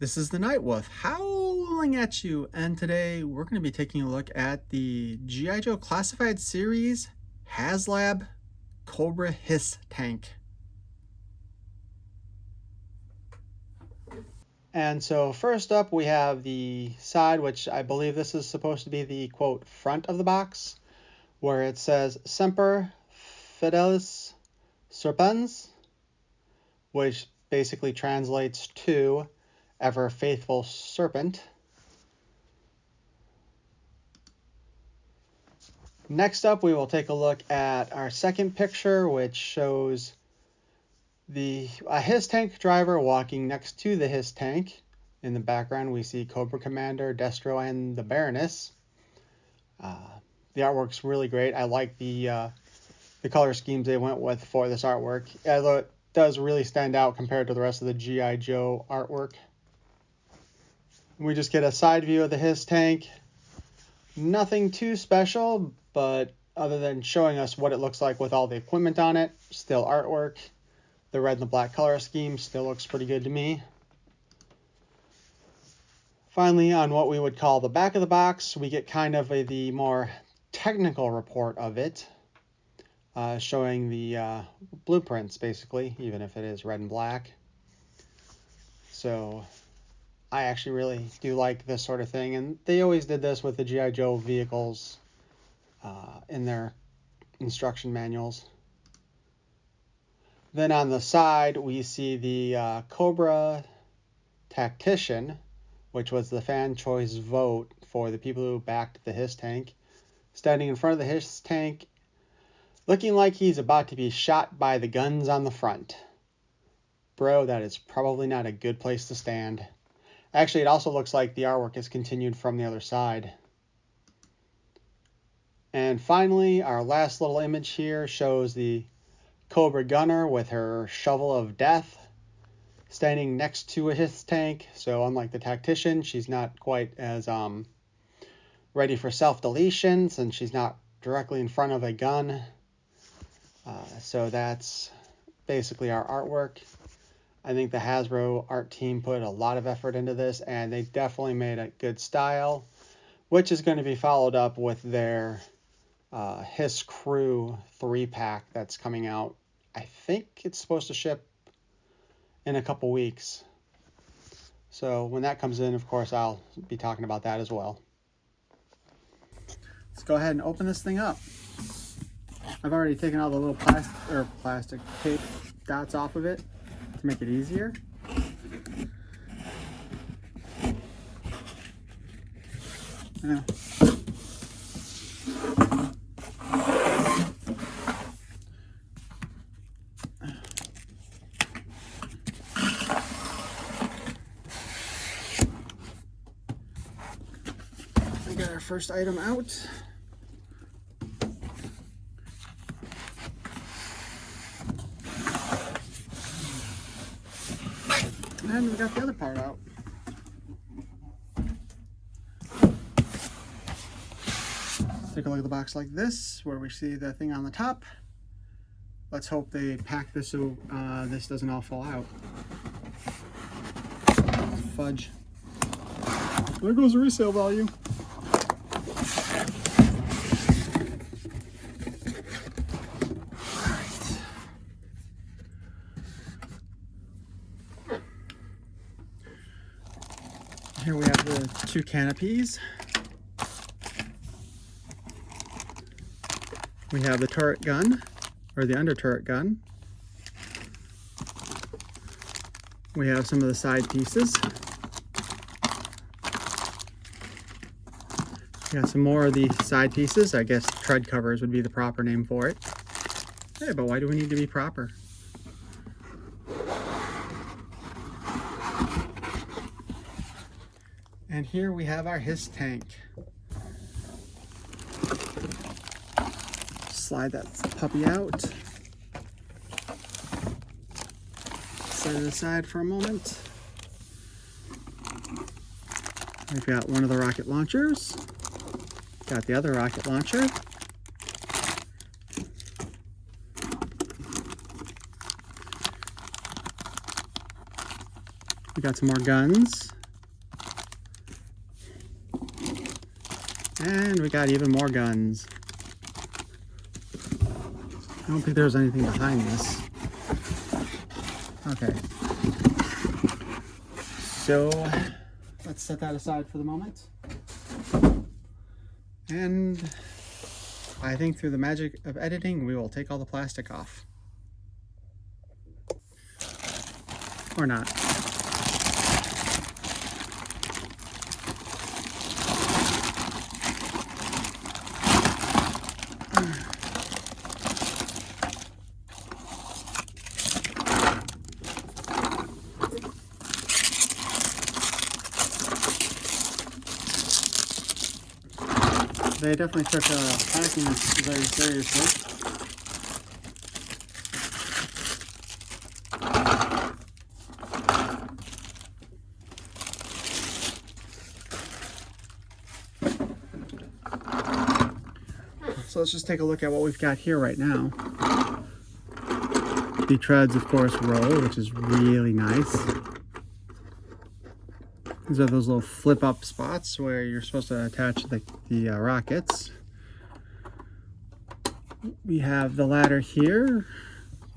This is the Night Wolf howling at you, and today we're going to be taking a look at the G.I. Joe Classified Series HasLab Cobra H.I.S.S tank. And so first up we have the side, which I believe this is supposed to be the quote front of the box, where it says Semper Fidelis Serpens, which basically translates to ever faithful serpent. Next up, we will take a look at our second picture, which shows a H.I.S.S tank driver walking next to the H.I.S.S tank. In the background, we see Cobra Commander, Destro, and the Baroness. The artwork's really great. I like the color schemes they went with for this artwork, although it does really stand out compared to the rest of the G.I. Joe artwork. We just get a side view of the H.I.S.S tank. Nothing too special, but other than showing us what it looks like with all the equipment on it, still artwork. The red and the black color scheme still looks pretty good to me. Finally, on what we would call the back of the box, we get kind of the more technical report of it, showing the blueprints, basically, even if it is red and black. So I actually really do like this sort of thing, and they always did this with the G.I. Joe vehicles in their instruction manuals. Then on the side, we see the Cobra Tactician, which was the fan choice vote for the people who backed the H.I.S.S tank, standing in front of the H.I.S.S tank, looking like he's about to be shot by the guns on the front. Bro, that is probably not a good place to stand. Actually, it also looks like the artwork is continued from the other side. And finally, our last little image here shows the Cobra Gunner with her shovel of death standing next to a H.I.S.S tank. So unlike the Tactician, she's not quite as ready for self-deletion since she's not directly in front of a gun. So that's basically our artwork. I think the Hasbro art team put a lot of effort into this, and they definitely made a good style, which is going to be followed up with their H.I.S.S Crew 3-pack that's coming out. I think it's supposed to ship in a couple weeks. So when that comes in, of course, I'll be talking about that as well. Let's go ahead and open this thing up. I've already taken all the little plastic tape dots off of it to make it easier. Yeah. We got our first item out. And we got the other part out. Take a look at the box like this, where we see the thing on the top. Let's hope they pack this so this doesn't all fall out. Fudge. There goes the resale value. Here we have the two canopies. We have the turret gun, or the under turret gun. We have some of the side pieces. We got some more of the side pieces. I guess tread covers would be the proper name for it. Hey, but why do we need to be proper? And here we have our H.I.S.S tank. Slide that puppy out. Set it aside for a moment. We've got one of the rocket launchers. Got the other rocket launcher. We got some more guns. And we got even more guns. I don't think there's anything behind this. Okay. So let's set that aside for the moment. And I think through the magic of editing, we will take all the plastic off. Or not. They definitely took packing very seriously. So let's just take a look at what we've got here right now. The treads, of course, roll, which is really nice. These are those little flip-up spots where you're supposed to attach the rockets. We have the ladder here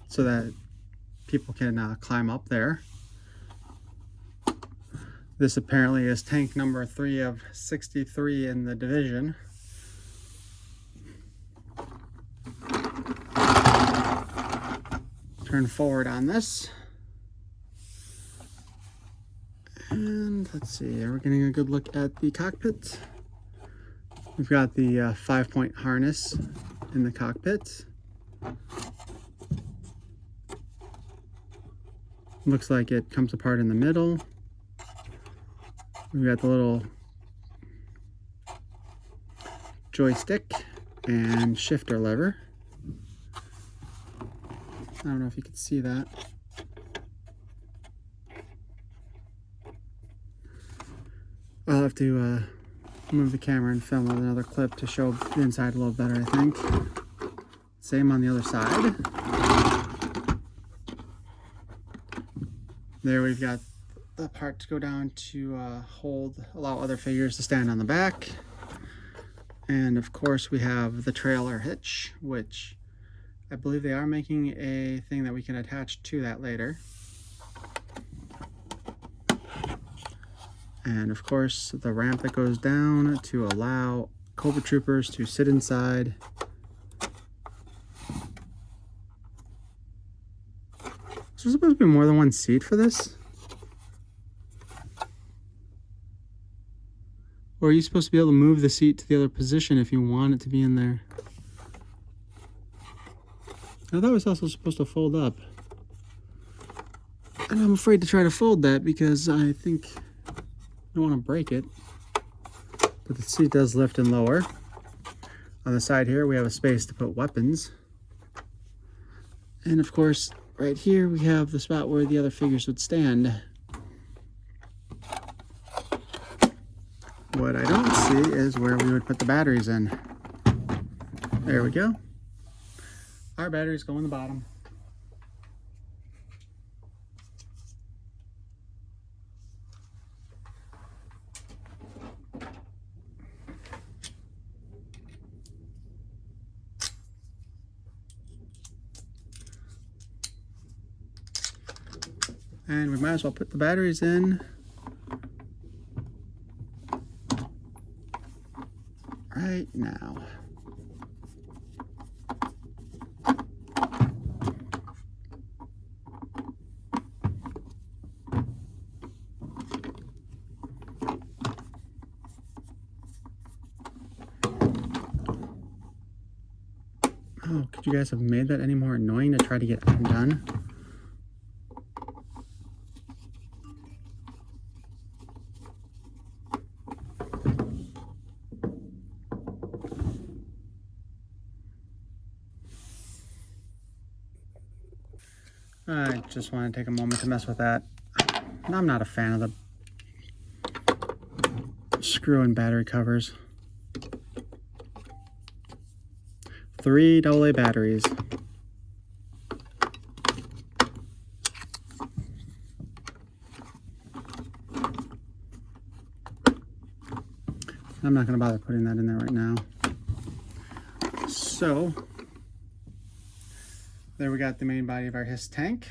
so that people can climb up there. This apparently is tank number 3 of 63 in the division. Turn forward on this. And let's see, we're getting a good look at the cockpit. We've got the 5-point harness in the cockpit. Looks like it comes apart in the middle. We've got the little joystick and shifter lever. I don't know if you can see that. I'll have to move the camera and film another clip to show the inside a little better, I think. Same on the other side. There we've got the part to go down to allow other figures to stand on the back. And of course we have the trailer hitch, which I believe they are making a thing that we can attach to that later. And of course the ramp that goes down to allow Cobra troopers to sit inside. Is there supposed to be more than one seat for this? Or are you supposed to be able to move the seat to the other position if you want it to be in there? I thought it was also supposed to fold up. And I'm afraid to try to fold that because I think I don't want to break it. But the seat does lift and lower. On the side here we have a space to put weapons. And of course right here we have the spot where the other figures would stand. What I don't see is where we would put the batteries in. There we go. Our batteries go in the bottom. And we might as well put the batteries in right now. Oh, could you guys have made that any more annoying to try to get undone? I just want to take a moment to mess with that. I'm not a fan of the screw and battery covers. 3 AA batteries. I'm not going to bother putting that in there right now. So there we got the main body of our H.I.S.S tank.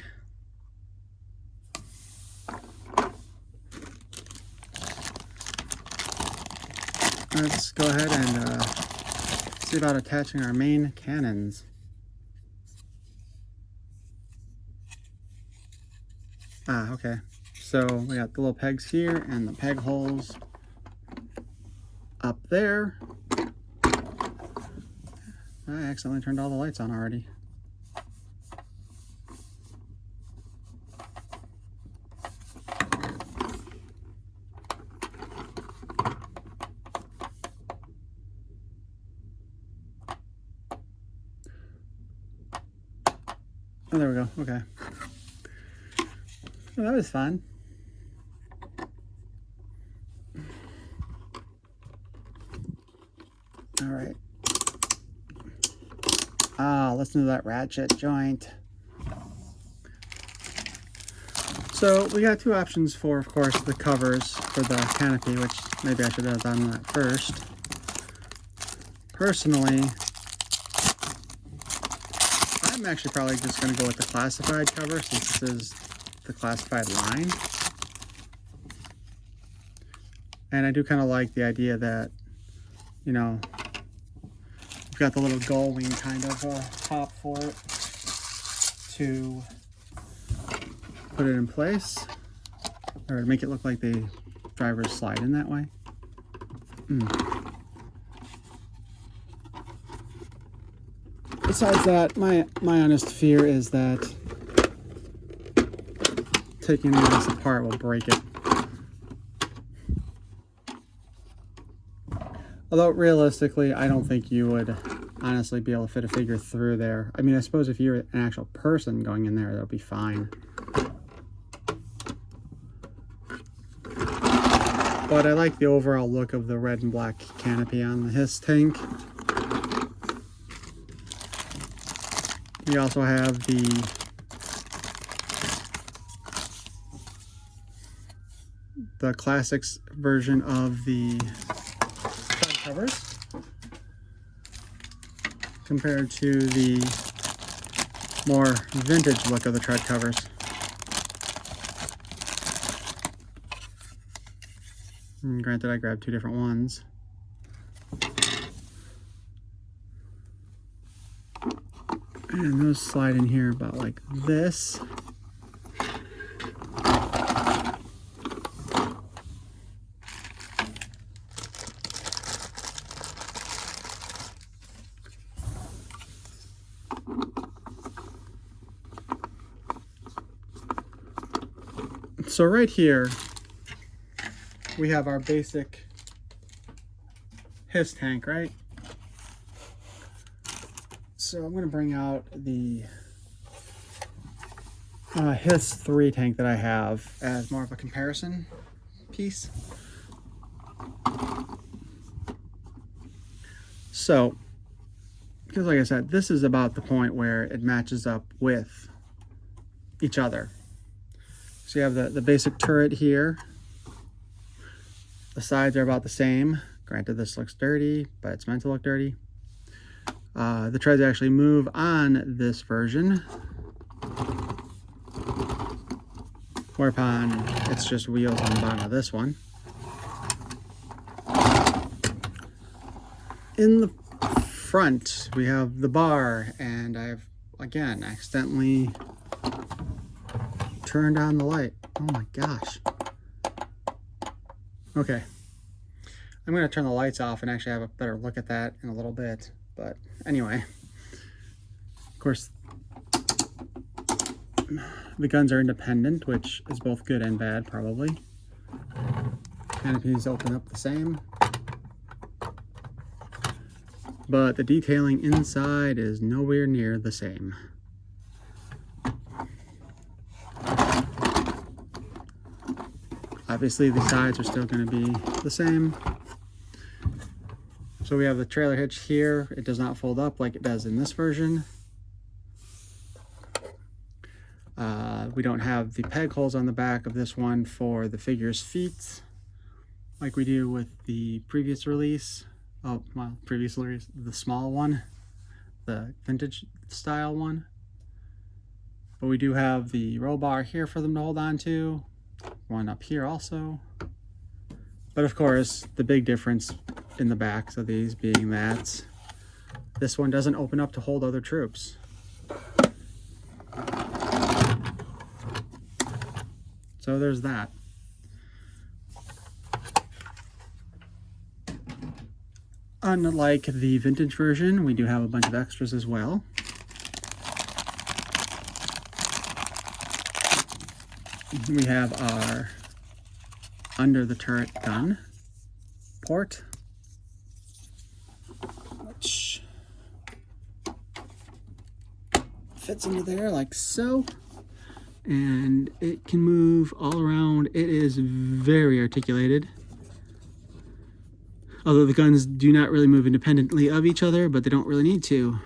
Let's go ahead and see about attaching our main cannons. Okay. So we got the little pegs here and the peg holes up there. I accidentally turned all the lights on already. Oh, there we go. Okay. Well, that was fun. All right. Listen to that ratchet joint. So we got two options for, of course, the covers for the canopy, which maybe I should have done that first. Personally, I'm actually probably just going to go with the classified cover since this is the classified line. And I do kind of like the idea that, you know, we've got the little gull wing kind of top for it to put it in place, or make it look like the drivers slide in that way. Besides that, my honest fear is that taking this apart will break it. Although realistically, I don't think you would honestly be able to fit a figure through there. I mean, I suppose if you're an actual person going in there, that'll be fine. But I like the overall look of the red and black canopy on the H.I.S.S tank. We also have the classics version of the front covers compared to the more vintage look of the tread covers. And granted, I grabbed two different ones. And those slide in here about like this. So right here, we have our basic H.I.S.S tank, right? So I'm going to bring out the H.I.S.S 3 tank that I have as more of a comparison piece. So, because like I said, this is about the point where it matches up with each other. So you have the basic turret here. The sides are about the same. Granted, this looks dirty, but it's meant to look dirty. The treads actually move on this version, whereupon it's just wheels on the bottom of this one. In the front, we have the bar, and I've, again, accidentally turned on the light. Oh my gosh. Okay. I'm going to turn the lights off and actually have a better look at that in a little bit. But anyway, of course, the guns are independent, which is both good and bad, probably. Canopies open up the same. But the detailing inside is nowhere near the same. Obviously, the sides are still going to be the same. So we have the trailer hitch here. It does not fold up like it does in this version. We don't have the peg holes on the back of this one for the figure's feet. like we do with the previous release. Oh, well, previous release, the small one, the vintage style one. But we do have the roll bar here for them to hold on to, one up here also. But of course, the big difference in the backs of these being that this one doesn't open up to hold other troops. So there's that. Unlike the vintage version, we do have a bunch of extras as well. We have our under the turret gun port, which fits into there like so, and it can move all around. It is very articulated, although the guns do not really move independently of each other, but they don't really need to.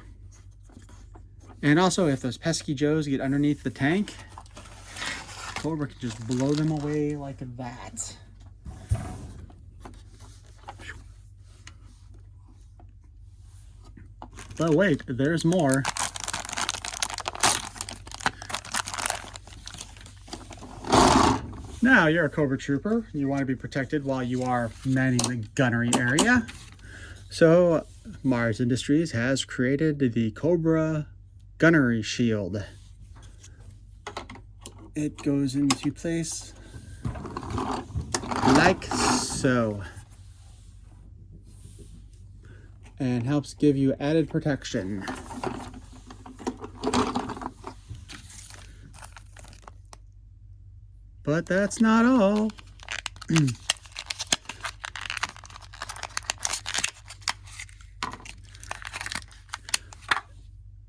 And also, if those pesky Joes get underneath the tank, Cobra can just blow them away like that. But wait, there's more. Now, you're a Cobra trooper. You want to be protected while you are manning the gunnery area. So, Mars Industries has created the Cobra gunnery shield. It goes into place like so, and helps give you added protection. But that's not all.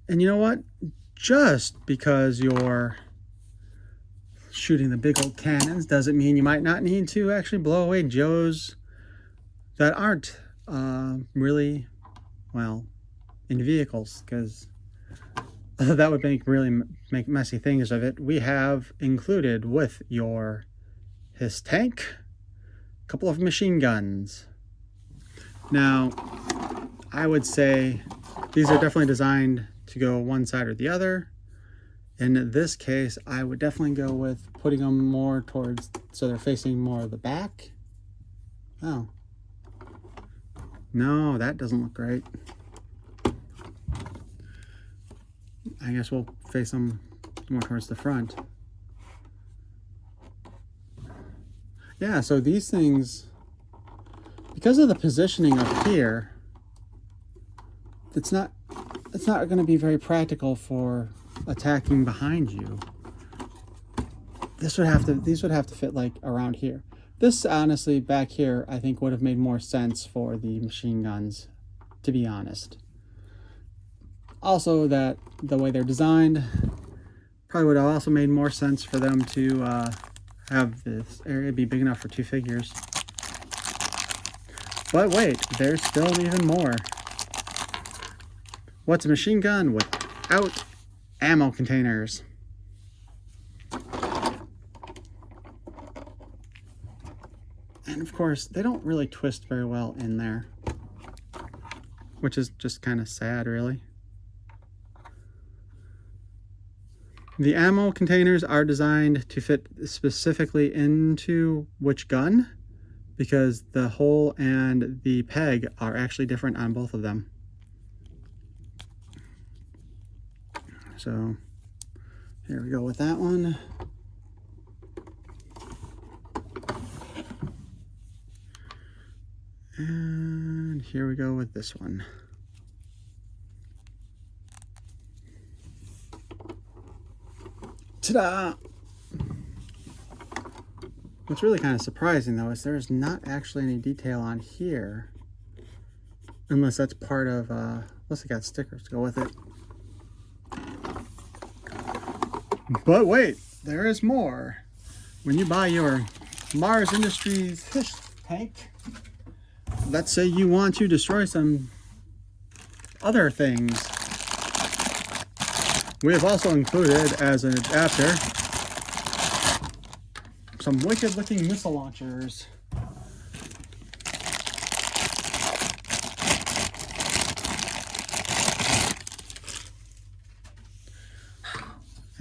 And you know what? Just because you're shooting the big old cannons doesn't mean you might not need to actually blow away Joes that aren't really, well, in vehicles, because that would make messy things of it. We have included with your H.I.S.S tank a couple of machine guns. Now, I would say these are definitely designed to go one side or the other. In this case, I would definitely go with putting them more towards, so they're facing more of the back. Oh. No, that doesn't look great. I guess we'll face them more towards the front. Yeah, so these things, because of the positioning up here, it's not going to be very practical for attacking behind you. These would have to fit like around here. This, honestly, back here, I think would have made more sense for the machine guns, to be honest. Also, that the way they're designed probably would have also made more sense for them to have this area be big enough for two figures. But wait, there's still even more. What's a machine gun without ammo containers? And of course, they don't really twist very well in there, which is just kind of sad, really. The ammo containers are designed to fit specifically into which gun, because the hole and the peg are actually different on both of them. So here we go with that one. And here we go with this one. Ta-da! What's really kind of surprising, though, is there's not actually any detail on here. Unless that's part of, unless it got stickers to go with it. But wait, there is more. When you buy your Mars Industries H.I.S.S tank, let's say you want to destroy some other things. We have also included, as an adapter, some wicked looking missile launchers.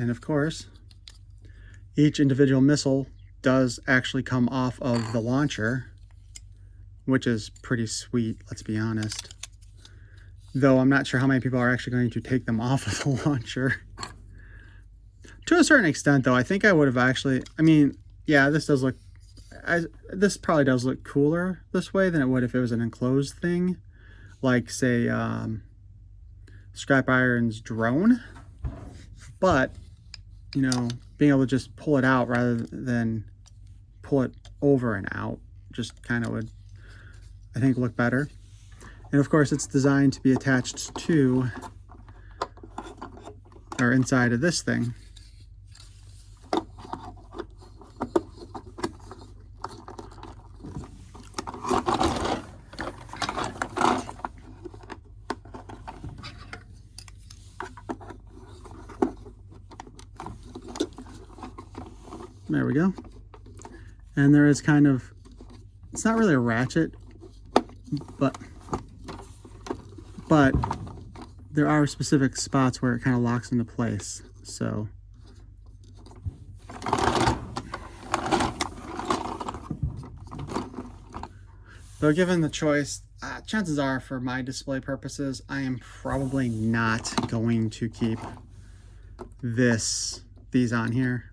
And of course, each individual missile does actually come off of the launcher, which is pretty sweet, let's be honest. Though I'm not sure how many people are actually going to take them off of the launcher. To a certain extent, though, I think I would have actually, I mean, yeah, this does look, this probably does look cooler this way than it would if it was an enclosed thing, like, say, Scrap Iron's drone. But, you know, being able to just pull it out rather than pull it over and out just kind of would, I think, look better. And of course, it's designed to be attached to, or inside of this thing. There we go. And there is kind of, it's not really a ratchet, but there are specific spots where it kind of locks into place. So though given the choice, chances are for my display purposes, I am probably not going to keep these on here.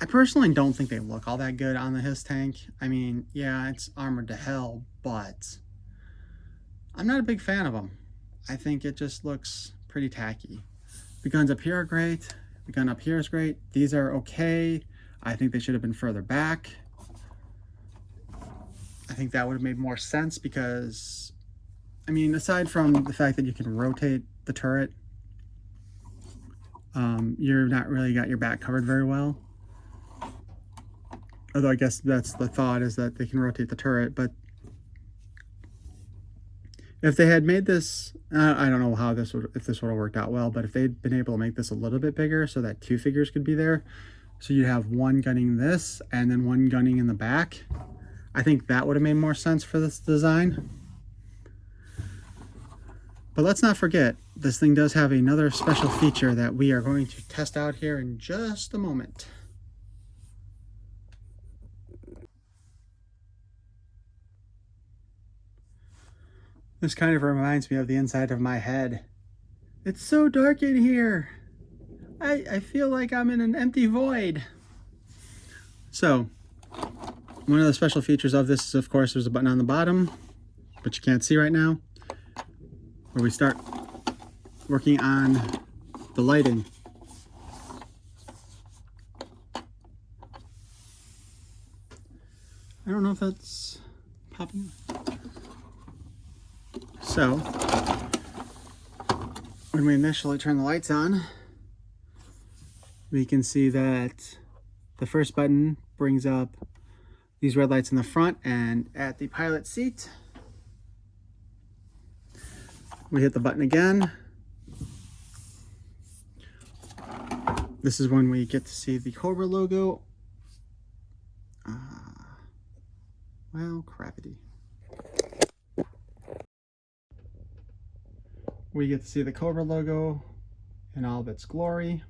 I personally don't think they look all that good on the H.I.S.S tank. I mean, yeah, it's armored to hell, but I'm not a big fan of them. I think it just looks pretty tacky. The guns up here are great. The gun up here is great. These are okay. I think they should have been further back. I think that would have made more sense because, I mean, aside from the fact that you can rotate the turret, you're not really got your back covered very well. Although I guess that's the thought, is that they can rotate the turret. But if they had made this, I don't know how this would, if this would have worked out well, but if they'd been able to make this a little bit bigger so that two figures could be there, so you have one gunning this and then one gunning in the back, I think that would have made more sense for this design. But let's not forget, this thing does have another special feature that we are going to test out here in just a moment. This kind of reminds me of the inside of my head. It's so dark in here. I feel like I'm in an empty void. So, one of the special features of this is, of course, there's a button on the bottom, but you can't see right now, where we start working on the lighting. I don't know if that's popping. So, when we initially turn the lights on, we can see that the first button brings up these red lights in the front, and at the pilot seat, we hit the button again. This is when we get to see the Cobra logo. Well, crappity. We get to see the Cobra logo in all of its glory.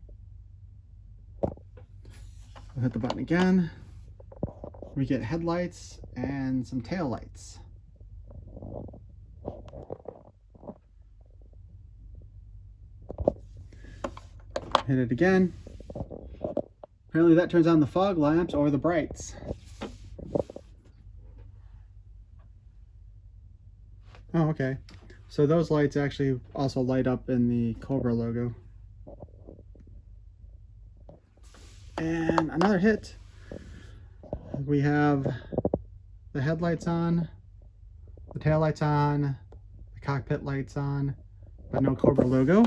We'll hit the button again. We get headlights and some tail lights. Hit it again. Apparently that turns on the fog lamps or the brights. Oh, okay. So those lights actually also light up in the Cobra logo. And another hit. We have the headlights on, the tail lights on, the cockpit lights on, but no Cobra logo.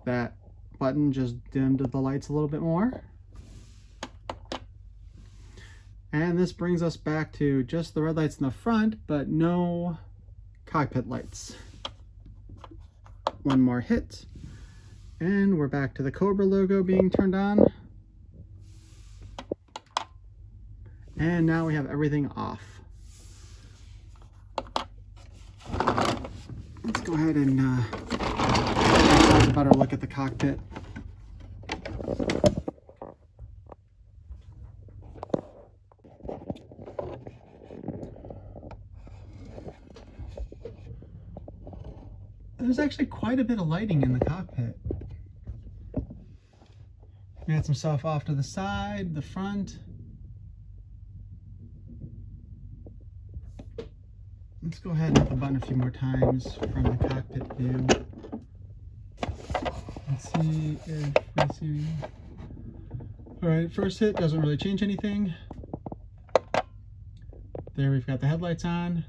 That button just dimmed the lights a little bit more. And this brings us back to just the red lights in the front, but no cockpit lights. One more hit, and we're back to the Cobra logo being turned on. And now we have everything off. let's go ahead and have a better look at the cockpit. There's actually quite a bit of lighting in the cockpit. We had some stuff off to the side, the front. Let's go ahead and hit the button a few more times from the cockpit view. Let's see if we see. All right, first hit doesn't really change anything. There we've got the headlights on.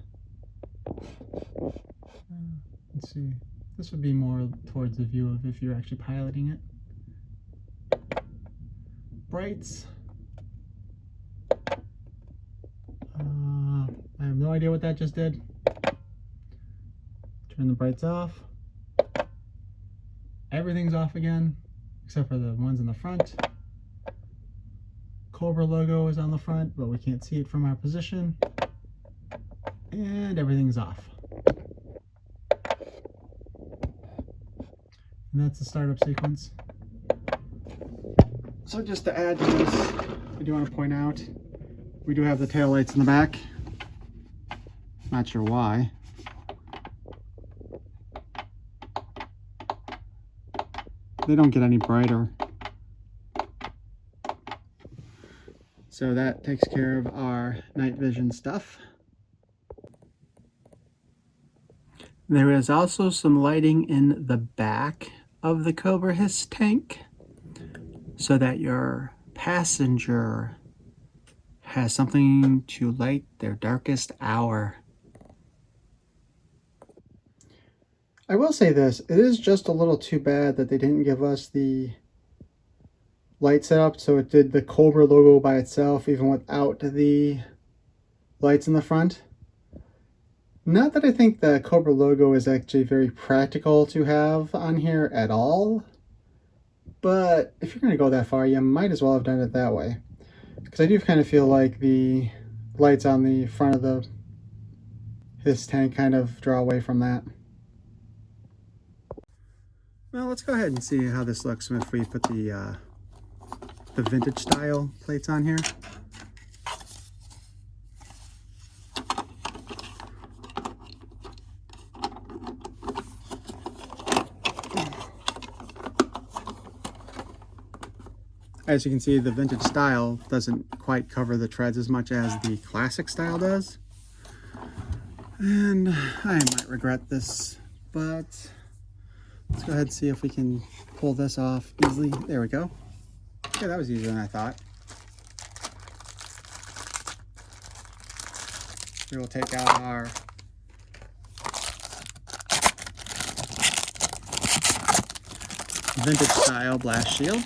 Let's see. This would be more towards the view of if you're actually piloting it. Brights. I have no idea what that just did. Turn the brights off. Everything's off again, except for the ones in the front. Cobra logo is on the front, but we can't see it from our position. And everything's off. And that's the startup sequence. So just to add to this, I do want to point out, we do have the taillights in the back. Not sure why. They don't get any brighter. So that takes care of our night vision stuff. There is also some lighting in the back of the Cobra H.I.S.S tank so that your passenger has something to light their darkest hour. I will say this, it is just a little too bad that they didn't give us the light setup so it did the Cobra logo by itself even without the lights in the front. Not that I think the Cobra logo is actually very practical to have on here at all, but if you're going to go that far, you might as well have done it that way. Because I do kind of feel like the lights on the front of the H.I.S.S tank kind of draw away from that. Well, let's go ahead and see how this looks if we put the vintage style plates on here. As you can see, the vintage style doesn't quite cover the treads as much as the classic style does. And I might regret this, but let's go ahead and see if we can pull this off easily. There we go. Okay, that was easier than I thought. We will take out our vintage style blast shield.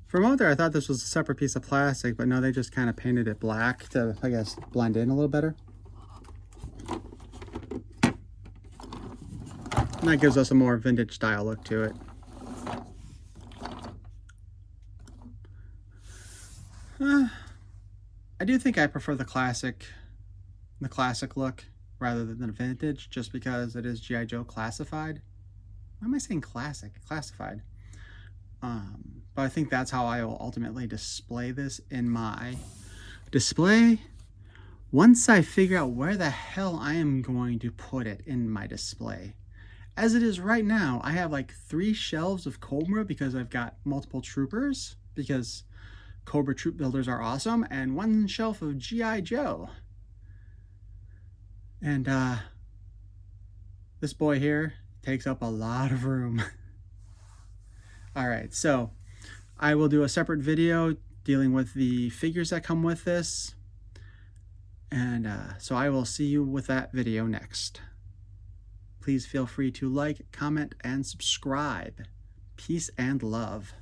For a moment there, I thought this was a separate piece of plastic, but no, they just kind of painted it black to, I guess, blend in a little better. And that gives us a more vintage style look to it. I do think I prefer the classic look rather than the vintage, just because it is G.I. Joe classified. Why am I saying classic? Classified. But I think that's how I will ultimately display this in my display. Once I figure out where the hell I am going to put it in my display. As it is right now, I have like 3 shelves of Cobra because I've got multiple troopers, because Cobra troop builders are awesome, and 1 shelf of G.I. Joe. And this boy here takes up a lot of room. All right, so I will do a separate video dealing with the figures that come with this. And so I will see you with that video next. Please feel free to like, comment, and subscribe. Peace and love.